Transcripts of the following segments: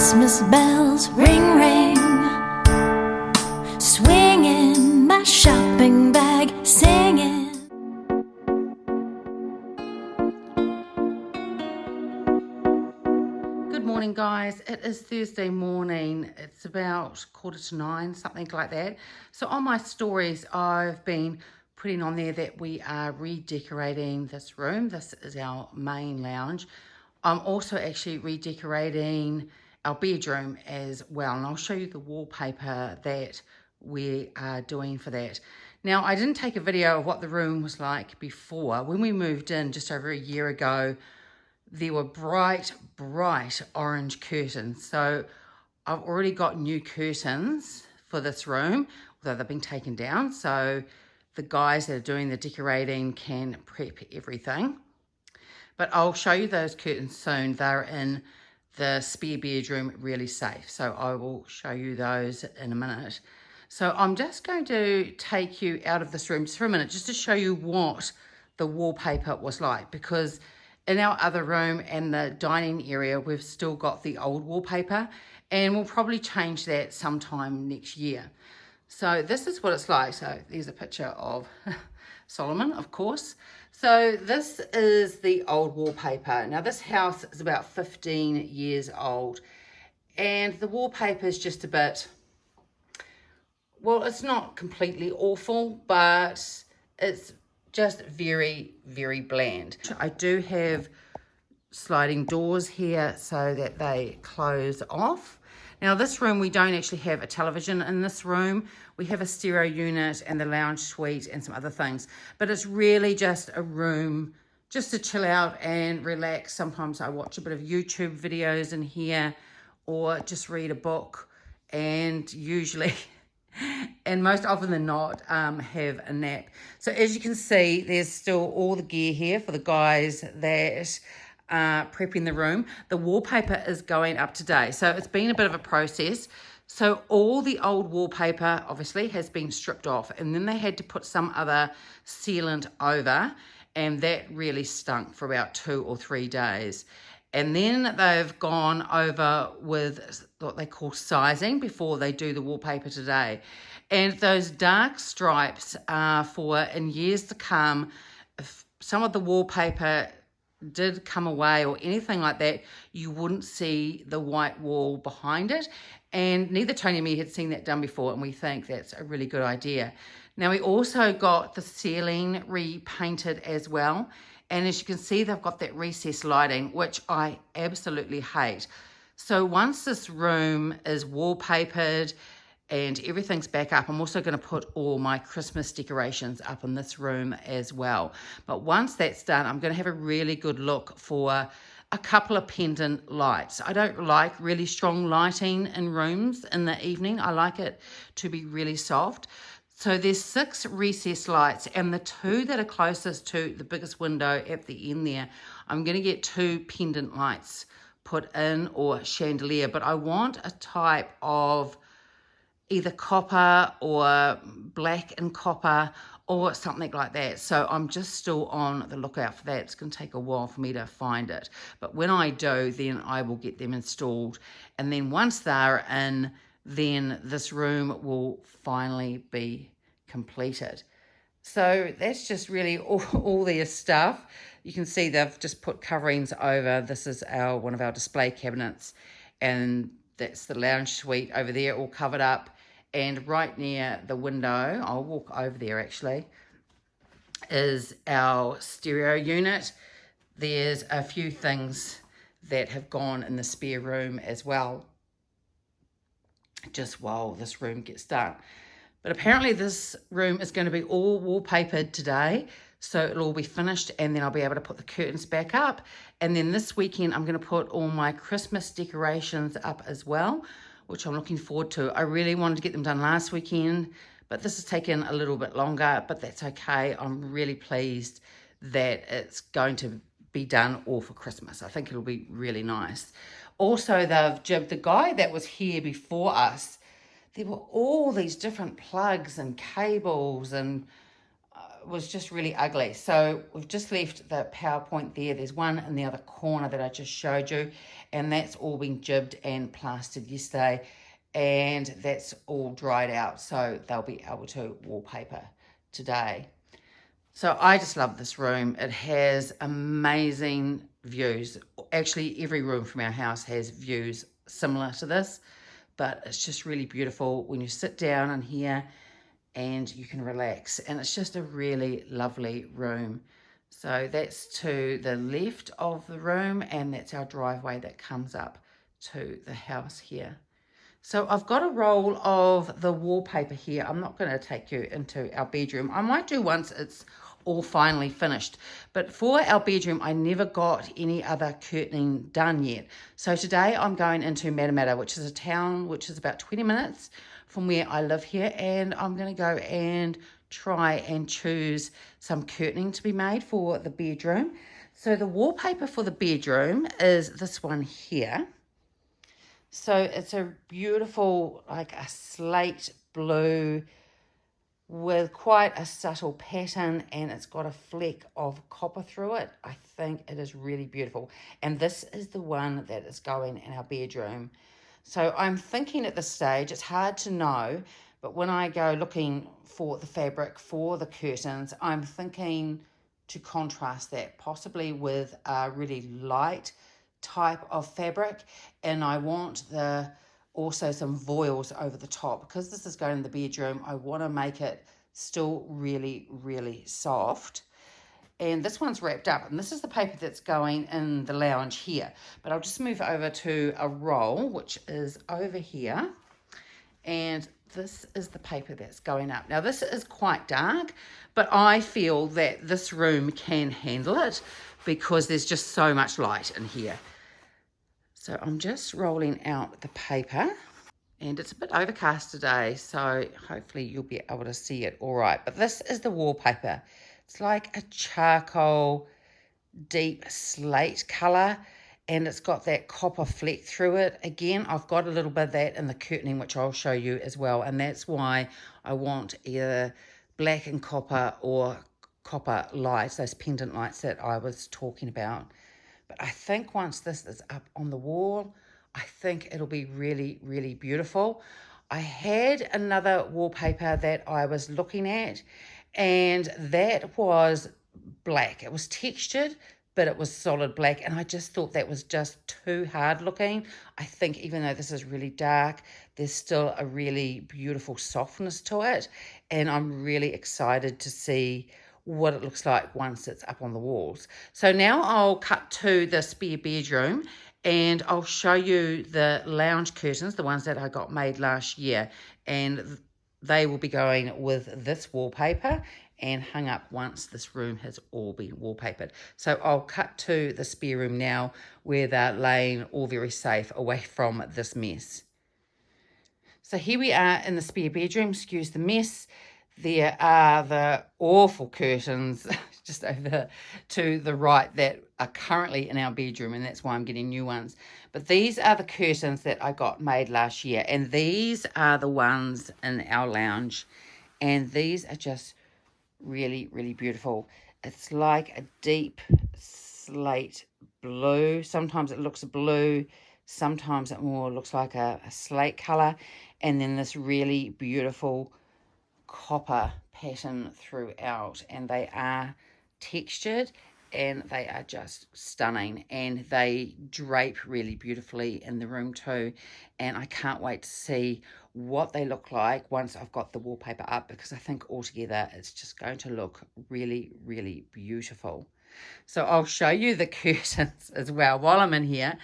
Christmas bells ring, ring, swinging my shopping bag, singing. Good morning, guys. It is Thursday morning. It's about 9:15, something like that. So on my stories, I've been putting on there that we are redecorating this room. This is our main lounge. I'm also actually redecorating our bedroom as well, and I'll show you the wallpaper that we are doing for that. Now, I didn't take a video of what the room was like before. When we moved in just over a year ago, there were bright orange curtains. So I've already got new curtains for this room, although they've been taken down. So the guys that are doing the decorating can prep everything. But I'll show you those curtains soon. They're in the spare bedroom, really safe. So I will show you those in a minute. So I'm just going to take you out of this room just for a minute, just to show you what the wallpaper was like, because in our other room and the dining area, we've still got the old wallpaper, and we'll probably change that sometime next year. So this is what it's like. So there's a picture of Solomon, of course. So this is the old wallpaper. Now this house is about 15 years old, and the wallpaper is just a bit, well, it's not completely awful, but it's just very bland. I do have sliding doors here so that they close off. Now this room, we don't actually have a television in this room. We have a stereo unit and the lounge suite and some other things, but it's really just a room just to chill out and relax. Sometimes I watch a bit of YouTube videos in here, or just read a book, and usually and most often than not, have a nap. So as you can see, there's still all the gear here for the guys that are prepping the room. The wallpaper is going up today. So it's been a bit of a process. So all the old wallpaper obviously has been stripped off, and then they had to put some other sealant over, and that really stunk for about 2 or 3 days. And then they've gone over with what they call sizing before they do the wallpaper today. And those dark stripes are for in years to come. If some of the wallpaper did come away or anything like that, you wouldn't see the white wall behind it. And neither Tony or me had seen that done before, and we think that's a really good idea. Now we also got the ceiling repainted as well. And as you can see, they've got that recessed lighting, which I absolutely hate. So once this room is wallpapered and everything's back up, I'm also going to put all my Christmas decorations up in this room as well. But once that's done, I'm going to have a really good look for a couple of pendant lights. I don't like really strong lighting in rooms in the evening. I like it to be really soft. So there's 6 recessed lights, and the 2 that are closest to the biggest window at the end there, I'm going to get 2 pendant lights put in, or chandelier, but I want a type of either copper or black and copper or something like that. So I'm just still on the lookout for that. It's going to take a while for me to find it. But when I do, then I will get them installed. And then once they're in, then this room will finally be completed. So that's just really all their stuff. You can see they've just put coverings over. This is one of our display cabinets, and that's the lounge suite over there, all covered up. And right near the window, I'll walk over there actually, is our stereo unit. There's a few things that have gone in the spare room as well, just while this room gets done. But apparently this room is going to be all wallpapered today, so it'll all be finished, and then I'll be able to put the curtains back up. And then this weekend I'm going to put all my Christmas decorations up as well, which I'm looking forward to. I really wanted to get them done last weekend, but this has taken a little bit longer, but that's okay. I'm really pleased that it's going to be done all for Christmas. I think it'll be really nice. Also, they've jibbed the guy that was here before us. There were all these different plugs and cables and was just really ugly. So we've just left the PowerPoint there. There's one in the other corner that I just showed you, and that's all been jibbed and plastered yesterday, and that's all dried out, so they'll be able to wallpaper today. So I just love this room. It has amazing views. Actually, every room from our house has views similar to this, but it's just really beautiful when you sit down in here and you can relax, and it's just a really lovely room. So that's to the left of the room, and that's our driveway that comes up to the house here. So I've got a roll of the wallpaper here. I'm not going to take you into our bedroom. I might do once it's all finally finished, but for our bedroom I never got any other curtaining done yet. So today I'm going into Matamata, which is a town which is about 20 minutes from where I live here, and I'm going to go and try and choose some curtaining to be made for the bedroom. So the wallpaper for the bedroom is this one here. So it's a beautiful, like a slate blue with quite a subtle pattern, and it's got a fleck of copper through it. I think it is really beautiful. And this is the one that is going in our bedroom. So I'm thinking at this stage, it's hard to know, but when I go looking for the fabric for the curtains, I'm thinking to contrast that possibly with a really light type of fabric, and I want also some voiles over the top. Because this is going in the bedroom, I want to make it still really, really soft. And this one's wrapped up, and this is the paper that's going in the lounge here. But I'll just move over to a roll, which is over here, and this is the paper that's going up. Now this is quite dark, but I feel that this room can handle it because there's just so much light in here. So I'm just rolling out the paper, and it's a bit overcast today, so hopefully you'll be able to see it all right. But this is the wallpaper. It's like a charcoal, deep slate colour, and it's got that copper fleck through it. Again, I've got a little bit of that in the curtaining, which I'll show you as well, and that's why I want either black and copper or copper lights, those pendant lights that I was talking about. But I think once this is up on the wall, I think it'll be really, really beautiful. I had another wallpaper that I was looking at, and that was black. It was textured, but it was solid black, and I just thought that was just too hard looking. I think even though this is really dark, there's still a really beautiful softness to it, and I'm really excited to see what it looks like once it's up on the walls. So now I'll cut to the spare bedroom, and I'll show you the lounge curtains, the ones that I got made last year, and they will be going with this wallpaper and hung up once this room has all been wallpapered. So I'll cut to the spare room now, where they're laying all very safe away from this mess. So here we are in the spare bedroom. Excuse the mess. There are the awful curtains just over to the right that are currently in our bedroom, and that's why I'm getting new ones. But these are the curtains that I got made last year, and these are the ones in our lounge, and these are just really, really beautiful. It's like a deep slate blue. Sometimes it looks blue, sometimes it more looks like a slate color, and then this really beautiful copper pattern throughout, and they are textured and they are just stunning, and they drape really beautifully in the room too. And I can't wait to see what they look like once I've got the wallpaper up, because I think altogether it's just going to look really, really beautiful. So I'll show you the curtains as well while I'm in here.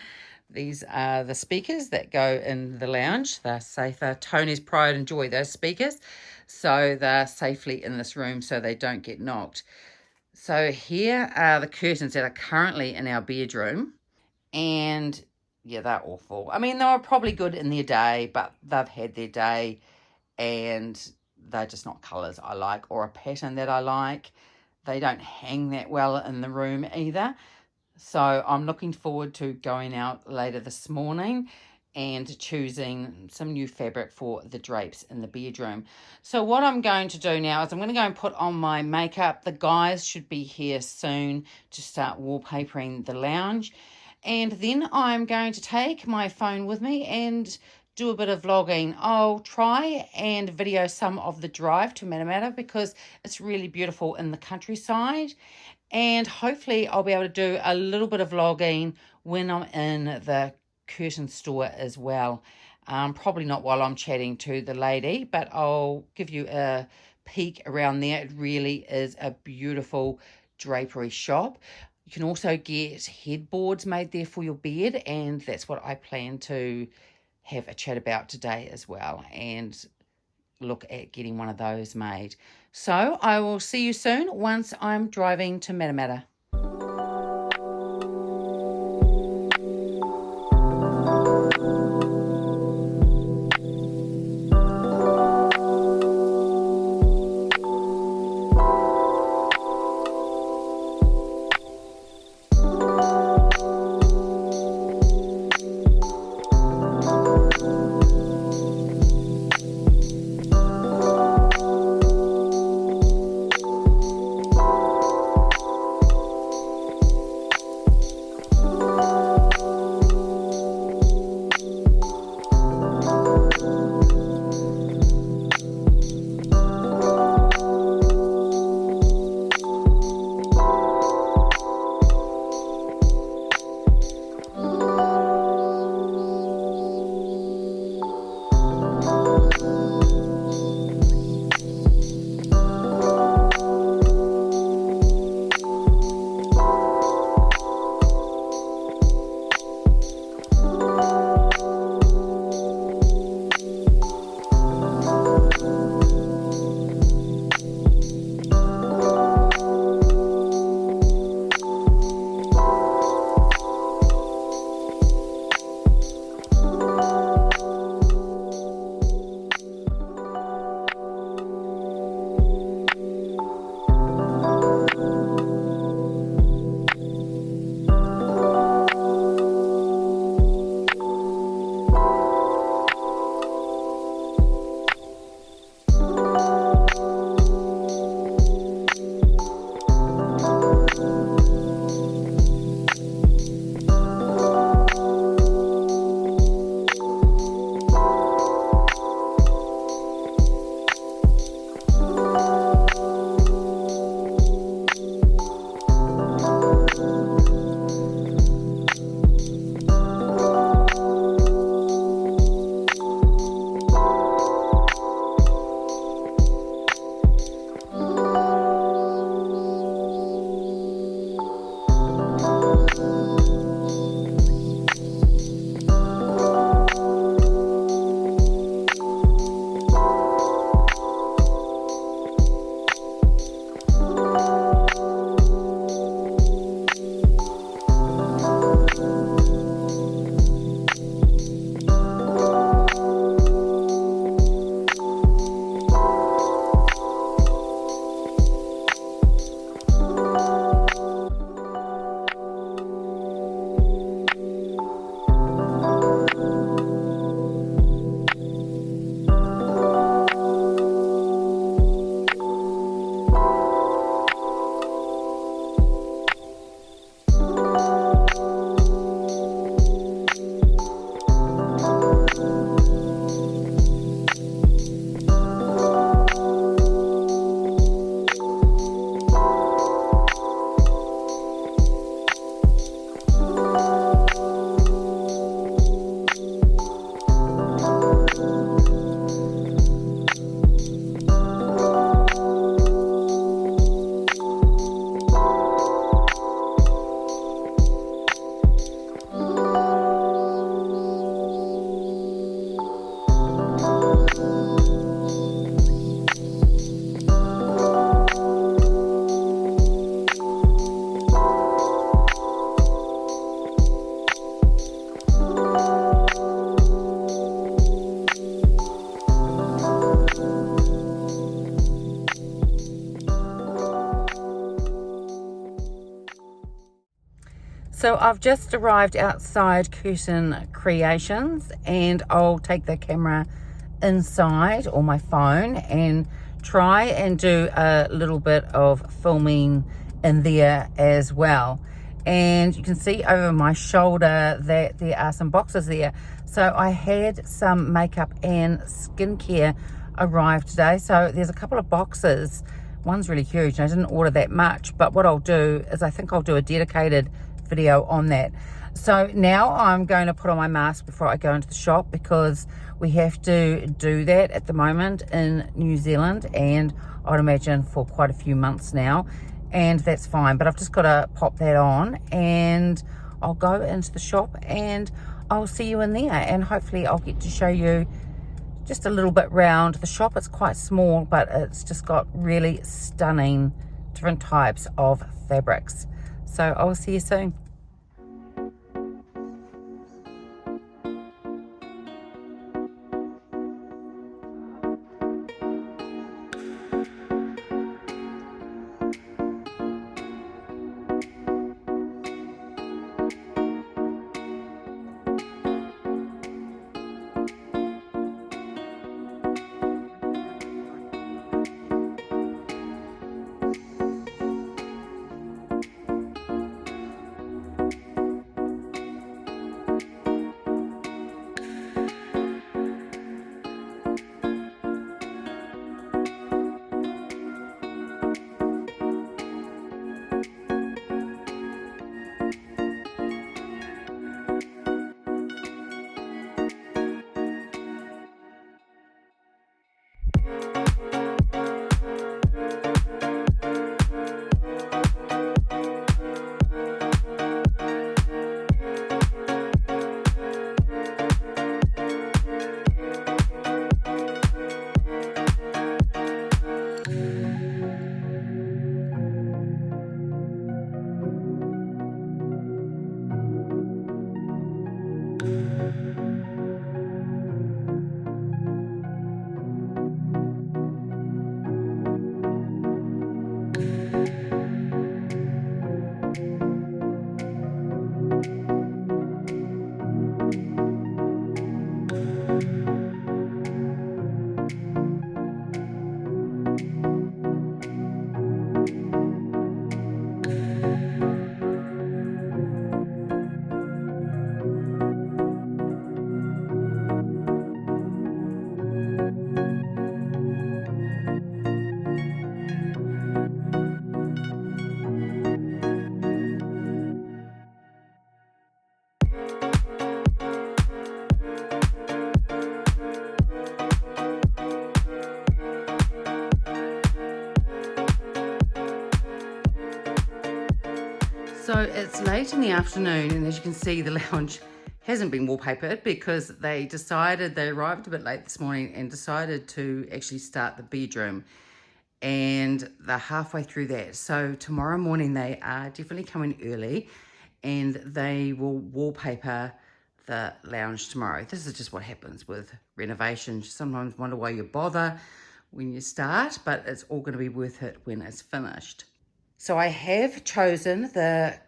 These are the speakers that go in the lounge. They're safer. Tony's pride and joy, those speakers. So they're safely in this room so they don't get knocked. So here are the curtains that are currently in our bedroom. And yeah, they're awful. I mean, they were probably good in their day, but they've had their day, and they're just not colours I like or a pattern that I like. They don't hang that well in the room either. So I'm looking forward to going out later this morning and choosing some new fabric for the drapes in the bedroom. So what I'm going to do now is I'm going to go and put on my makeup. The guys should be here soon to start wallpapering the lounge. And then I'm going to take my phone with me and do a bit of vlogging. I'll try and video some of the drive to Matamata because it's really beautiful in the countryside. And hopefully I'll be able to do a little bit of vlogging when I'm in the curtain store as well. Probably not while I'm chatting to the lady, but I'll give you a peek around there. It really is a beautiful drapery shop. You can also get headboards made there for your bed, and that's what I plan to have a chat about today as well, and look at getting one of those made. So I will see you soon once I'm driving to Matamata. So I've just arrived outside Curtain Creations, and I'll take the camera inside or my phone and try and do a little bit of filming in there as well. And you can see over my shoulder that there are some boxes there. So I had some makeup and skincare arrive today. So there's a couple of boxes. One's really huge and I didn't order that much, but what I'll do is I think I'll do a dedicated video on that. So now I'm going to put on my mask before I go into the shop, because we have to do that at the moment in New Zealand, and I'd imagine for quite a few months now, and that's fine. But I've just got to pop that on and I'll go into the shop and I'll see you in there, and hopefully I'll get to show you just a little bit round the shop. It's quite small, but it's just got really stunning different types of fabrics. So I'll see you soon. So it's late in the afternoon, and as you can see, the lounge hasn't been wallpapered because they arrived a bit late this morning and decided to actually start the bedroom, and they're halfway through that. So tomorrow morning they are definitely coming early and they will wallpaper the lounge tomorrow. This is just what happens with renovations. You sometimes wonder why you bother when you start, but it's all going to be worth it when it's finished. So I have chosen the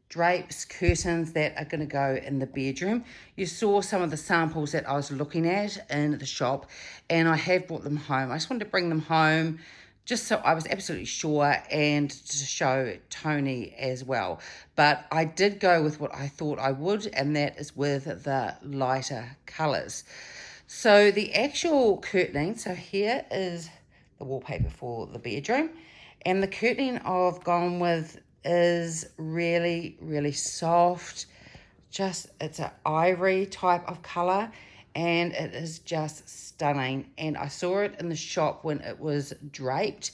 drapes curtains that are going to go in the bedroom. You saw some of the samples that I was looking at in the shop, and I have brought them home. I just wanted to bring them home just so I was absolutely sure, and to show Tony as well. But I did go with what I thought I would, and that is with the lighter colours. So the actual curtaining, so here is the wallpaper for the bedroom. And the curtaining I've gone with is really, really soft. It's an ivory type of colour, and it is just stunning. And I saw it in the shop when it was draped,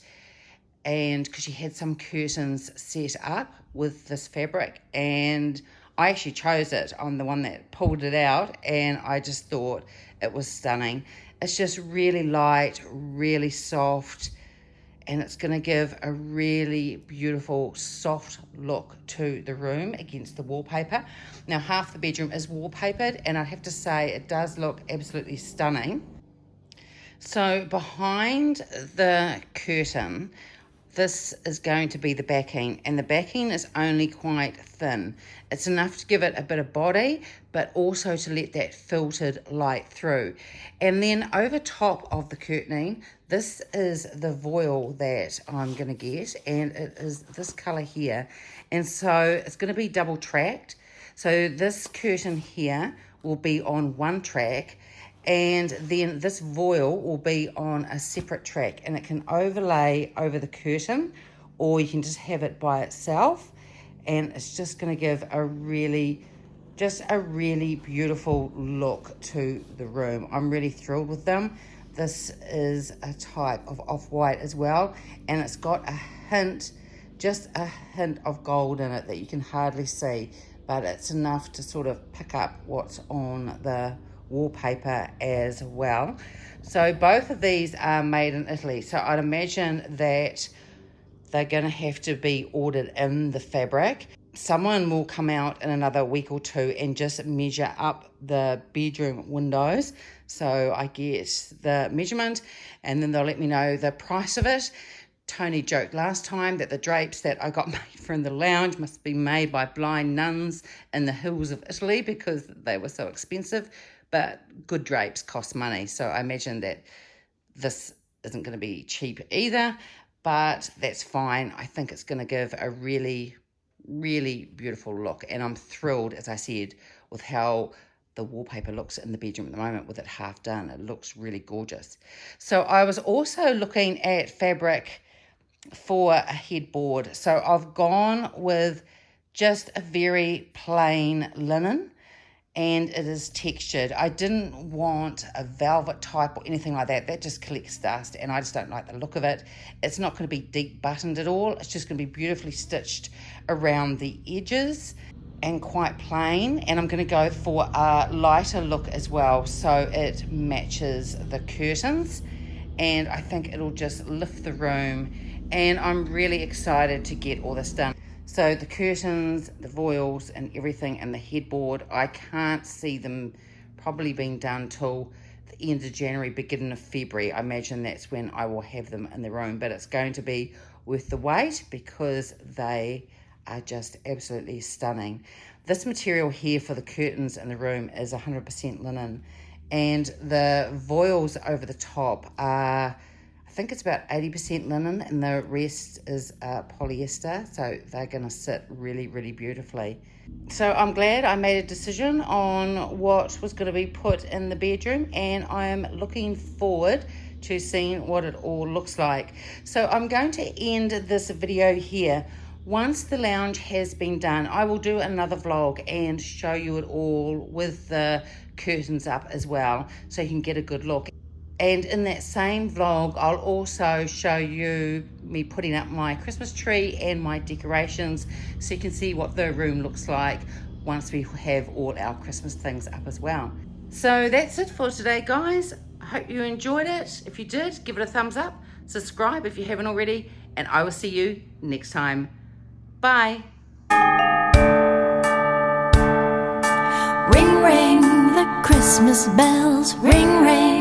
and because she had some curtains set up with this fabric, and I actually chose it. I'm the one that pulled it out, and I just thought it was stunning. It's just really light, really soft, and it's going to give a really beautiful soft look to the room against the wallpaper. Now, half the bedroom is wallpapered, and I have to say it does look absolutely stunning. So behind the curtain, this is going to be the backing, and the backing is only quite thin. It's enough to give it a bit of body, but also to let that filtered light through. And then over top of the curtaining, this is the voile that I'm going to get, and it is this colour here. And so it's going to be double tracked. So this curtain here will be on one track, and then this voile will be on a separate track, and it can overlay over the curtain, or you can just have it by itself, and it's just going to give a really beautiful look to the room. I'm really thrilled with them. This is a type of off-white as well, and it's got a hint, just a hint of gold in it that you can hardly see, but it's enough to sort of pick up what's on the wallpaper as well. So both of these are made in Italy, so I'd imagine that they're going to have to be ordered in the fabric. Someone will come out in another week or two and just measure up the bedroom windows, so I get the measurement, and then they'll let me know the price of it. Tony joked last time that the drapes that I got made for in the lounge must be made by blind nuns in the hills of Italy because they were so expensive. But good drapes cost money, so I imagine that this isn't going to be cheap either, but that's fine. I think it's going to give a really beautiful look, and I'm thrilled, as I said, with how the wallpaper looks in the bedroom at the moment with it half done. It looks really gorgeous. So I was also looking at fabric for a headboard. So I've gone with just a very plain linen, and it is textured. I didn't want a velvet type or anything like that. That just collects dust, and I just don't like the look of it. It's not going to be deep buttoned at all. It's just going to be beautifully stitched around the edges and quite plain. And I'm going to go for a lighter look as well, so it matches the curtains, and I think it'll just lift the room, and I'm really excited to get all this done. So the curtains, the voiles and everything, and the headboard, I can't see them probably being done till the end of January, beginning of February. I imagine that's when I will have them in the room, but it's going to be worth the wait because they are just absolutely stunning. This material here for the curtains in the room is 100% linen, and the voiles over the top are, I think it's about 80% linen, and the rest is polyester, so they're going to sit really beautifully. So I'm glad I made a decision on what was going to be put in the bedroom, and I am looking forward to seeing what it all looks like. So I'm going to end this video here. Once the lounge has been done, I will do another vlog and show you it all with the curtains up as well, so you can get a good look. And in that same vlog, I'll also show you me putting up my Christmas tree and my decorations, so you can see what the room looks like once we have all our Christmas things up as well. So that's it for today, guys. I hope you enjoyed it. If you did, give it a thumbs up, subscribe if you haven't already, and I will see you next time. Bye. Ring, ring, the Christmas bells, ring, ring.